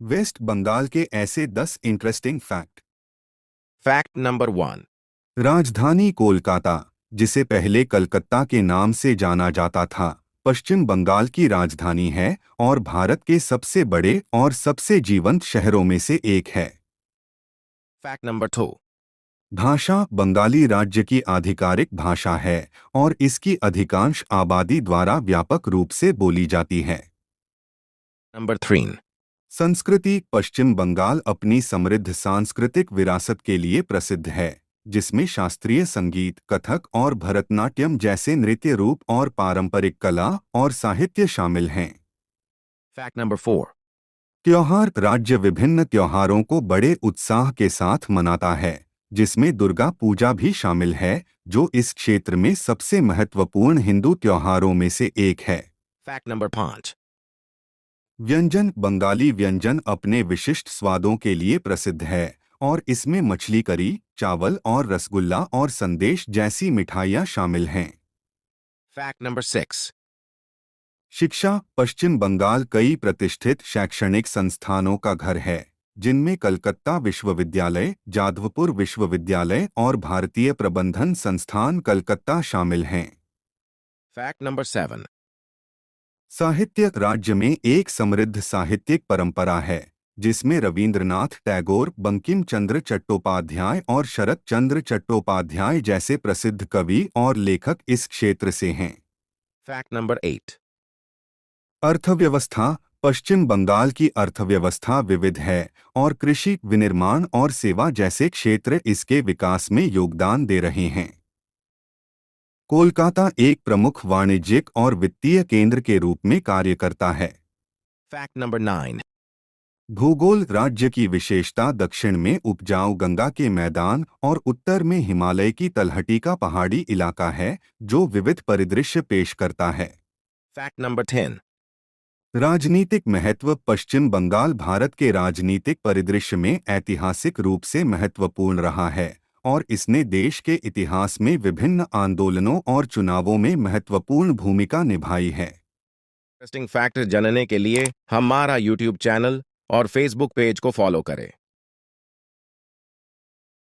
Waste Bengal के ऐसे 10 interesting fact. Fact number 1. राजधानी कोलकाता, जिसे पहले कलकत्ता के नाम से जाना जाता था, पश्चिम बंगाल की राजधानी है और भारत के सबसे बड़े और सबसे जीवंत शहरों में से एक है। Fact number 2. भाषा बंगाली राज्य की आधिकारिक भाषा है और इसकी अधिकांश आबादी द्वारा व्यापक रूप से बोली जाती है। Number 3. संस्कृति पश्चिम बंगाल अपनी समृद्ध सांस्कृतिक विरासत के लिए प्रसिद्ध है, जिसमें शास्त्रीय संगीत, कथक और भरतनाट्यम जैसे नृत्य रूप और पारंपरिक कला और साहित्य शामिल हैं। Fact number 4. त्योहार राज्य विभिन्न त्योहारों को बड़े उत्साह के साथ मनाता है, जिसमें दुर्गा पूजा भी शामिल है, जो इस क्षेत्र में सबसे महत्वपूर्ण हिंदू त्योहारों में से एक है। Fact number 5. व्यंजन बंगाली व्यंजन अपने विशिष्ट स्वादों के लिए प्रसिद्ध है और इसमें मछली करी, चावल और रसगुल्ला और संदेश जैसी मिठाइयाँ शामिल हैं। Fact number 6. शिक्षा पश्चिम बंगाल कई प्रतिष्ठित शैक्षणिक संस्थानों का घर है, जिनमें कलकत्ता विश्वविद्यालय, जादवपुर विश्वविद्यालय और भारतीय प्रबंधन संस्थान कलकत्ता शामिल हैं। Fact number 7. साहित्य राज्य में एक समृद्ध साहित्यिक परंपरा है, जिसमें रवींद्रनाथ टैगोर, बंकिम चंद्र चट्टोपाध्याय और शरत चंद्र चट्टोपाध्याय जैसे प्रसिद्ध कवि और लेखक इस क्षेत्र से हैं। Fact number 8. अर्थव्यवस्था पश्चिम बंगाल की अर्थव्यवस्था विविध है और कृषि, विनिर्माण और सेवा जैसे क्षेत्र इसके विकास में योगदान दे रहे हैं। कोलकाता एक प्रमुख वाणिज्यिक और वित्तीय केंद्र के रूप में कार्य करता है। Fact number 9. भूगोल राज्य की विशेषता दक्षिण में उपजाऊ गंगा के मैदान और उत्तर में हिमालय की तलहटी का पहाड़ी इलाका है, जो विविध परिदृश्य पेश करता है। Fact number 10. राजनीतिक महत्व पश्चिम बंगाल भारत के राजनीतिक परिदृश्य में ऐतिहासिक रूप से महत्वपूर्ण रहा है और इसने देश के इतिहास में विभिन्न आंदोलनों और चुनावों में महत्वपूर्ण भूमिका निभाई है। इंटरेस्टिंग फैक्ट जानने के लिए हमारा YouTube चैनल और Facebook पेज को फॉलो करें।